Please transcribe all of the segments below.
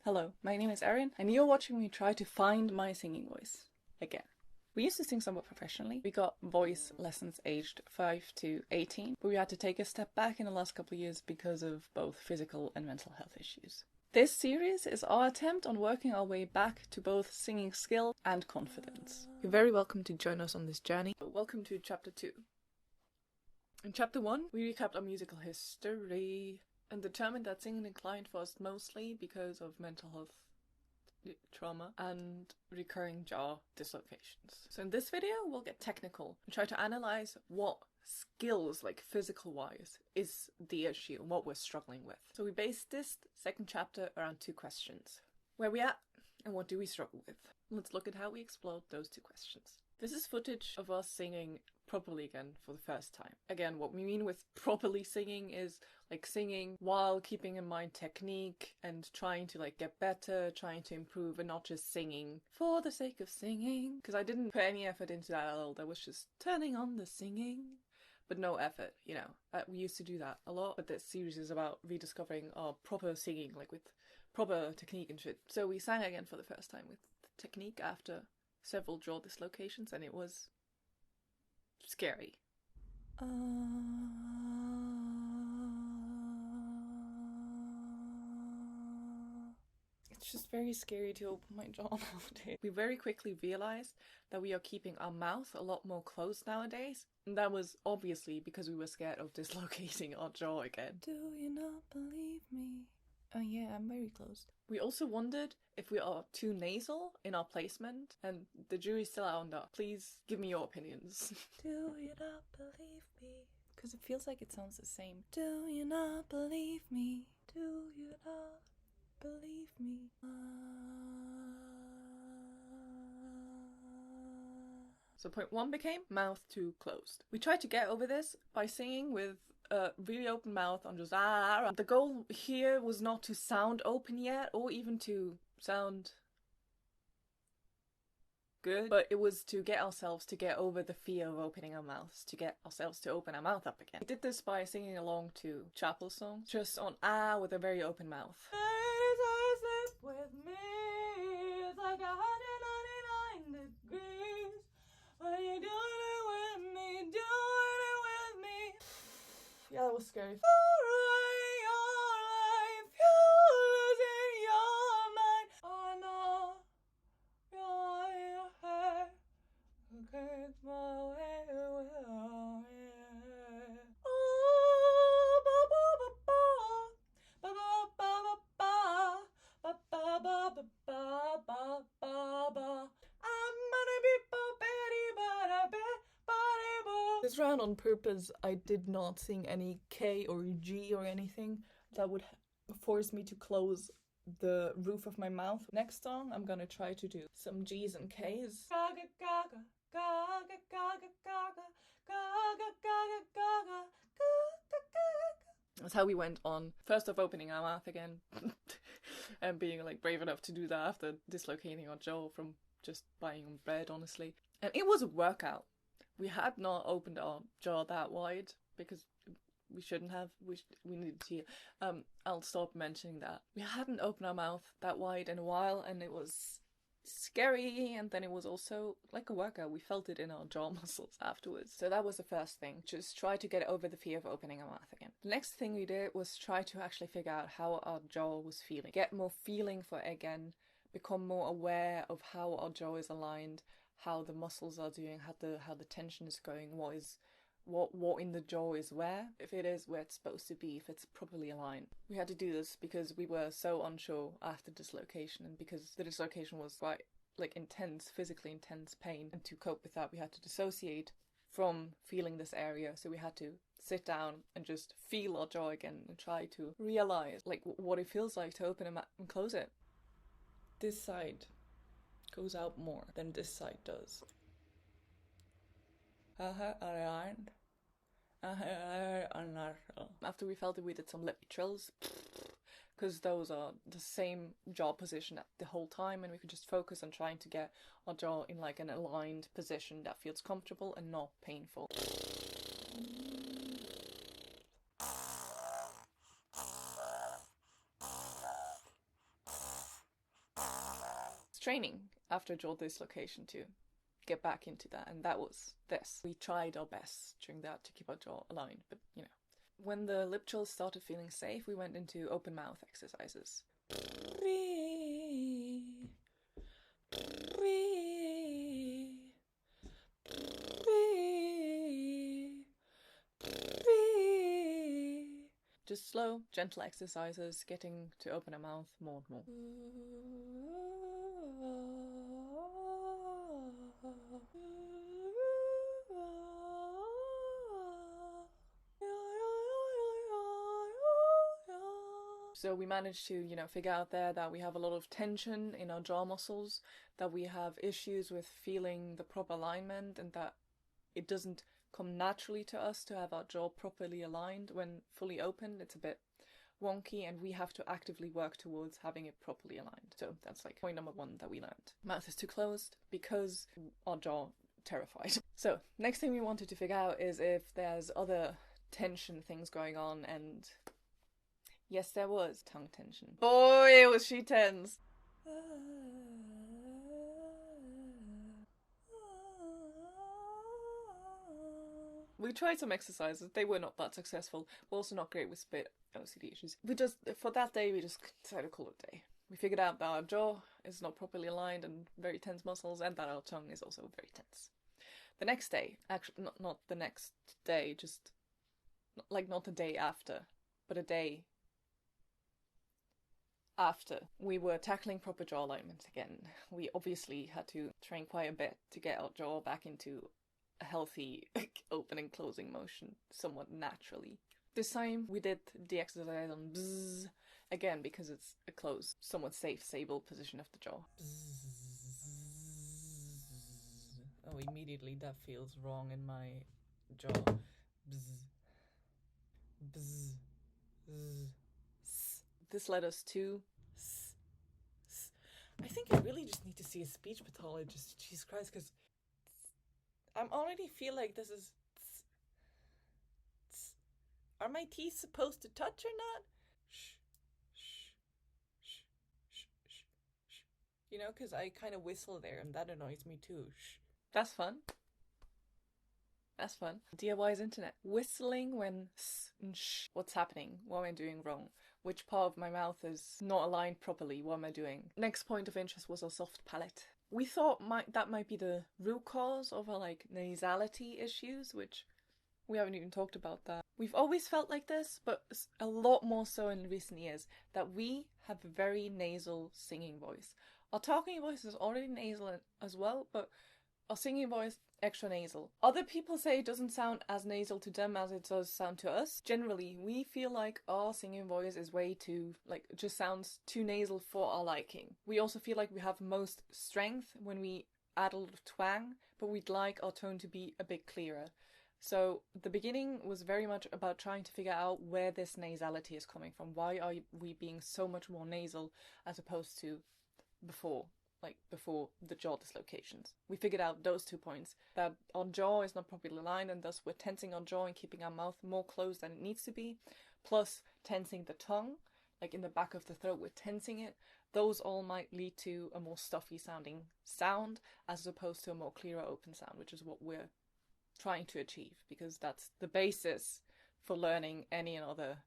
Hello, my name is Erin, and you're watching me try to find my singing voice. Again. We used to sing somewhat professionally. We got voice lessons aged 5 to 18, but we had to take a step back in the last couple of years because of both physical and mental health issues. This series is our attempt on working our way back to both singing skill and confidence. You're very welcome to join us on this journey. Welcome to Chapter 2. In Chapter 1, we recapped our musical history and determined that singing declined for us mostly because of mental health trauma and recurring jaw dislocations. So in this video we'll get technical and try to analyze what skills, like physical wise, is the issue and what we're struggling with. So we based this second chapter around two questions. Where we at and what do we struggle with? Let's look at how we explored those two questions. This is footage of us singing properly again for the first time. Again, what we mean with properly singing is like singing while keeping in mind technique and trying to like get better, trying to improve, and not just singing for the sake of singing. Because I didn't put any effort into that at all. That was just turning on the singing, but no effort, you know. We used to do that a lot, but this series is about rediscovering our proper singing, like with proper technique and shit. So we sang again for the first time with technique after several jaw dislocations, and it was scary. It's just very scary to open my jaw nowadays. We very quickly realized that we are keeping our mouth a lot more closed nowadays, and that was obviously because we were scared of dislocating our jaw again. Do you not believe me? Oh yeah, I'm very closed. We also wondered if we are too nasal in our placement, and the jury's still out on that. Please give me your opinions. Do you not believe me? Because it feels like it sounds the same. Do you not believe me? Do you not believe me? So point one became mouth too closed. We tried to get over this by singing with a really open mouth on just ah. The goal here was not to sound open yet, or even to sound good, but it was to get ourselves to get over the fear of opening our mouths, to get ourselves to open our mouth up again. We did this by singing along to chapel songs, just on ah with a very open mouth. With me, it's like 199 degrees. When you doing it with me, doing it with me. Yeah, that was scary. Your life, you're losing your mind. Oh no, your hair. Okay, it's my way. Oh, ba ba ba ba, ba ba ba ba ba, ba ba ba ba ba ba ba. I'm gonna be this round on purpose, I did not sing any K or G or anything that would force me to close the roof of my mouth. Next song, I'm gonna try to do some G's and K's. Gaga, gaga, gaga, gaga, gaga, gaga, gaga, gaga, gaga, gaga. That's how we went on. First off, opening our mouth again and being like brave enough to do that after dislocating our jaw from just buying on bread, honestly. And it was a workout. We had not opened our jaw that wide because we shouldn't have. We needed to. I'll stop mentioning that. We hadn't opened our mouth that wide in a while, and it was scary. And then it was also like a workout. We felt it in our jaw muscles afterwards. So that was the first thing. Just try to get over the fear of opening our mouth again. The next thing we did was try to actually figure out how our jaw was feeling. Get more feeling for it again. Become more aware of how our jaw is aligned, how the muscles are doing, how the tension is going, what in the jaw is where, if it is where it's supposed to be, if it's properly aligned. We had to do this because we were so unsure after dislocation, and because the dislocation was quite like intense, physically intense pain, and to cope with that we had to dissociate from feeling this area. So we had to sit down and just feel our jaw again and try to realize like what it feels like to open and close it. This side goes out more than this side does. After we felt it, we did some lip trills, because those are the same jaw position the whole time, and we could just focus on trying to get our jaw in like an aligned position that feels comfortable and not painful. training after jaw dislocation to get back into that, and that was this. We tried our best during that to keep our jaw aligned, but you know. When the lip trills started feeling safe, we went into open mouth exercises. Just slow, gentle exercises, getting to open our mouth more and more. So we managed to, you know, figure out there that we have a lot of tension in our jaw muscles, that we have issues with feeling the proper alignment, and that it doesn't come naturally to us to have our jaw properly aligned when fully open. It's a bit wonky, and we have to actively work towards having it properly aligned. So that's like point number 1 that we learned. Mouth is too closed because our jaw terrified. So next thing we wanted to figure out is if there's other tension things going on, and yes, there was tongue tension. Boy, was she tense. We tried some exercises. They were not that successful. We're also not great with spit OCD issues. For that day, we just decided to call it a day. We figured out that our jaw is not properly aligned and very tense muscles, and that our tongue is also very tense. The next day, actually, not the next day, just like not the day after, but a day after, we were tackling proper jaw alignment again. We obviously had to train quite a bit to get our jaw back into a healthy open and closing motion somewhat naturally. This time we did the exercise on bzzz again because it's a closed, somewhat safe, stable position of the jaw. Oh, immediately that feels wrong in my jaw. Bzz. Bzz. Bzz. This led us to I think I really just need to see a speech pathologist. Jesus Christ, because I already feel like this is. Are my teeth supposed to touch or not? Shh, shh, shh, shh, shh, shh. You know, because I kind of whistle there, and that annoys me too. Shh. That's fun. That's fun. DIY's internet. Whistling when s and sh. What's happening? What am I doing wrong? Which part of my mouth is not aligned properly? What am I doing? Next point of interest was our soft palate. We thought that might be the root cause of our like nasality issues, which we haven't even talked about that. We've always felt like this, but a lot more so in recent years, that we have a very nasal singing voice. Our talking voice is already nasal as well, but our singing voice, extra nasal. Other people say it doesn't sound as nasal to them as it does sound to us. Generally, we feel like our singing voice is way too, just sounds too nasal for our liking. We also feel like we have most strength when we add a lot of twang, but we'd like our tone to be a bit clearer. So the beginning was very much about trying to figure out where this nasality is coming from. Why are we being so much more nasal as opposed to before the jaw dislocations? We figured out those 2 points, that our jaw is not properly aligned, and thus we're tensing our jaw and keeping our mouth more closed than it needs to be, plus tensing the tongue, like in the back of the throat, we're tensing it. Those all might lead to a more stuffy sounding sound as opposed to a more clearer open sound, which is what we're trying to achieve, because that's the basis for learning any and other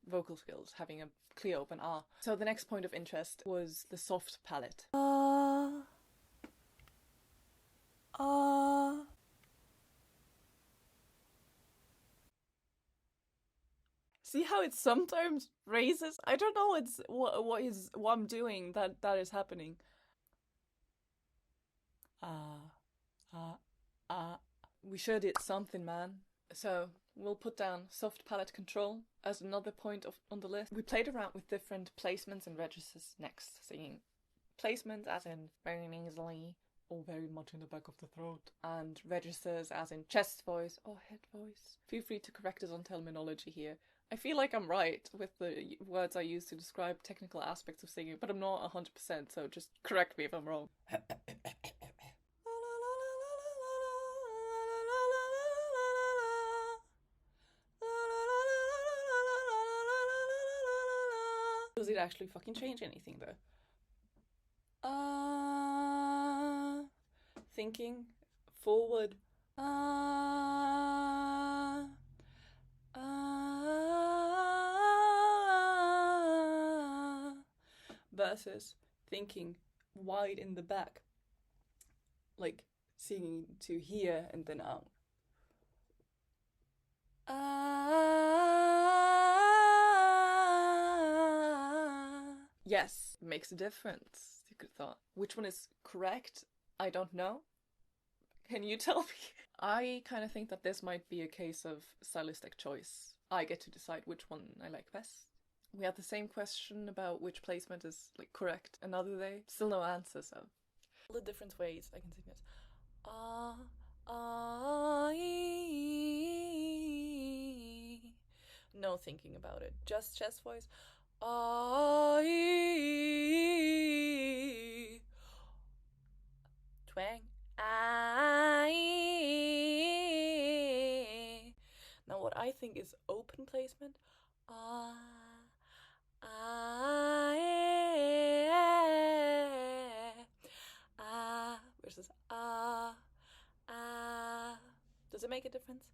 vocal skills, having a clear open R. So the next point of interest was the soft palate. See how it sometimes raises? I don't know what I'm doing that is happening. We sure did something, man. So we'll put down soft palate control as another point on the list. We played around with different placements and registers next, singing placements as in very nasally or very much in the back of the throat, and registers as in chest voice or head voice. Feel free to correct us on terminology here. I feel like I'm right with the words I use to describe technical aspects of singing, but I'm not 100%, so just correct me if I'm wrong. Does it actually fucking change anything though? thinking, forward, versus thinking wide in the back, like singing to here and then out. Yes, makes a difference. You could thought. Which one is correct? I don't know. Can you tell me? I kind of think that this might be a case of stylistic choice. I get to decide which one I like best. We had the same question about which placement is like correct another day. Still no answer, so. All the different ways I can sing this. No thinking about it. Just chest voice. Twang. Now what I think is open placement. Versus does it make a difference?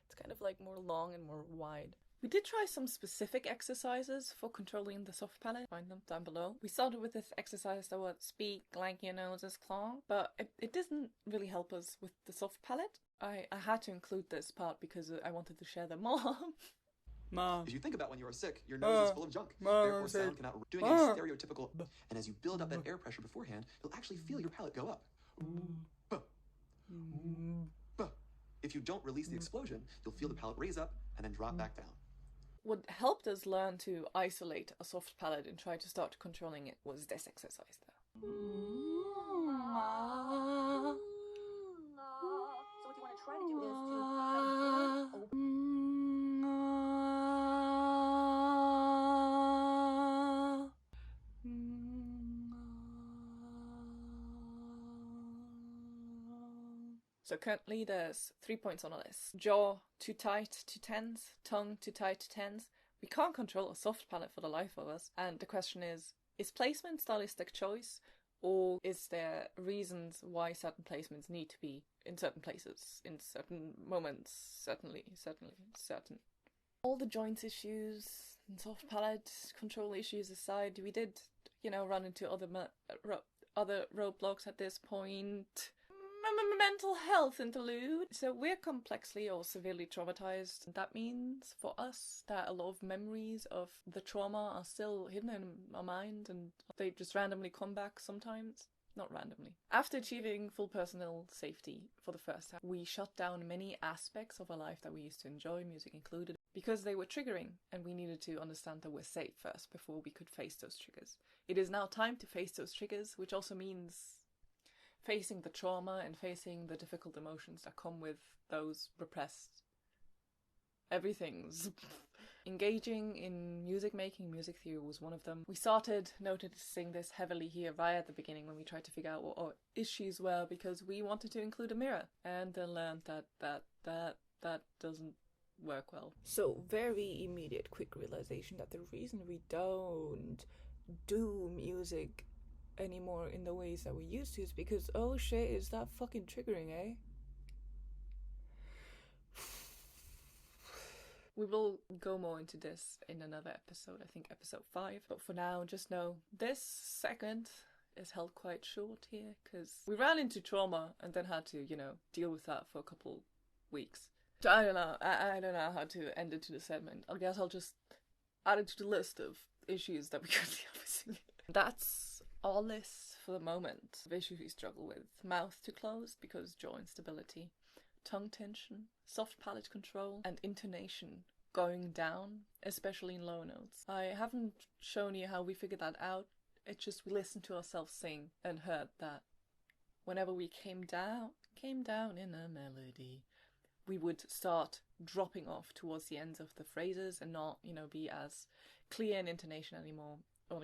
It's kind of like more long and more wide. We did try some specific exercises for controlling the soft palate. Find them down below. We started with this exercise that was speak like your nose is clogged, but it didn't really help us with the soft palate. I had to include this part because I wanted to share them all. Mom. If you think about when you are sick, your nose is full of junk. Therefore, sound cannot doing a stereotypical. And as you build up that air pressure beforehand, you'll actually feel your palate go up. If you don't release the explosion, you'll feel the palate raise up and then drop back down. What helped us learn to isolate a soft palate and try to start controlling it was this exercise, though. So what you want to try to do is to So currently there's 3 points on the list. Jaw too tight to tense, tongue too tight to tense. We can't control a soft palate for the life of us. And the question is placement stylistic choice, or is there reasons why certain placements need to be in certain places, in certain moments? Certainly. All the joints issues and soft palate control issues aside, we did, run into other roadblocks at this point. Mental health interlude. So we're complexly or severely traumatized. That means for us that a lot of memories of the trauma are still hidden in our mind and they just randomly come back sometimes. Not randomly. After achieving full personal safety for the first time, we shut down many aspects of our life that we used to enjoy, music included, because they were triggering and we needed to understand that we're safe first before we could face those triggers. It is now time to face those triggers, which also means facing the trauma and facing the difficult emotions that come with those repressed everythings. Engaging in music making, music theory was one of them. We started noticing this heavily here right at the beginning when we tried to figure out what our issues were because we wanted to include a mirror and then learned that doesn't work well. So very immediate quick realization that the reason we don't do music anymore in the ways that we used to is because, oh shit, is that fucking triggering, eh? We will go more into this in another episode, I think episode 5. But for now, just know this segment is held quite short here because we ran into trauma and then had to, deal with that for a couple weeks. So I don't know. I don't know how to end it to the segment. I guess I'll just add it to the list of issues that we currently are facing. That's all this for the moment. The issues we struggle with: mouth too closed because jaw instability, tongue tension, soft palate control, and intonation going down, especially in low notes. I haven't shown you how we figured that out. It's just we listened to ourselves sing and heard that whenever we came down in a melody, we would start dropping off towards the ends of the phrases and not, be as clear in intonation anymore, or,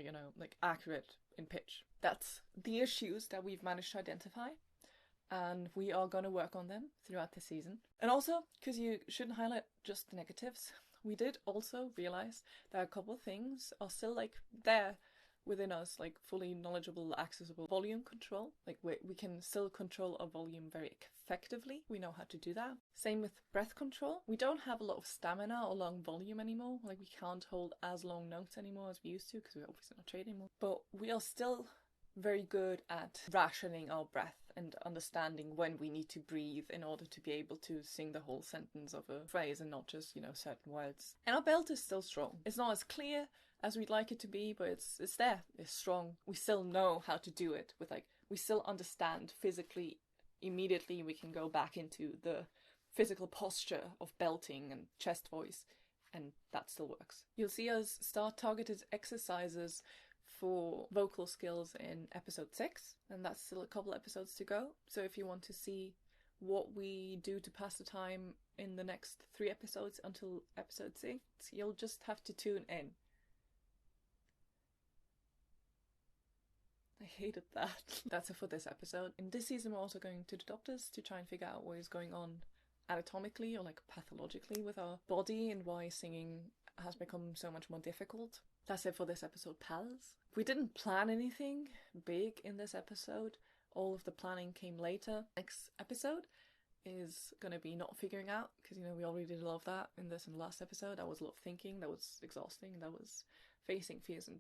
accurate in pitch. That's the issues that we've managed to identify. and we are going to work on them throughout the season. And also, because you shouldn't highlight just the negatives, we did also realize that a couple of things are still like there within us, like fully knowledgeable, accessible volume control. Like we can still control our volume very effectively. We know how to do that. Same with breath control. We don't have a lot of stamina or long volume anymore. Like we can't hold as long notes anymore as we used to because we're obviously not trained anymore. But we are still very good at rationing our breath and understanding when we need to breathe in order to be able to sing the whole sentence of a phrase and not just, certain words. And our belt is still strong. It's not as clear as we'd like it to be, but it's there. It's strong. We still know how to do it with we still understand physically. Immediately we can go back into the physical posture of belting and chest voice, and that still works. You'll see us start targeted exercises for vocal skills in episode 6, and that's still a couple episodes to go. So if you want to see what we do to pass the time in the next 3 episodes until episode 6, you'll just have to tune in. I hated that. That's it for this episode. In this season, we're also going to the doctors to try and figure out what is going on anatomically or pathologically with our body and why singing has become so much more difficult. That's it for this episode, pals. We didn't plan anything big in this episode. All of the planning came later. Next episode is going to be not figuring out, because, we already did a lot of that in this and the last episode. That was a lot of thinking. That was exhausting. That was facing fears and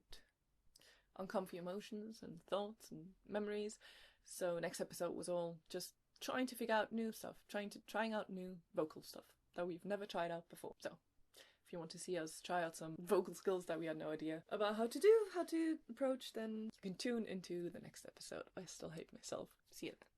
uncomfy emotions and thoughts and memories. So next episode was all just trying to figure out new stuff, trying out new vocal stuff that we've never tried out before. So if you want to see us try out some vocal skills that we had no idea about how to approach, then you can tune into the next episode. I still hate myself. See you then.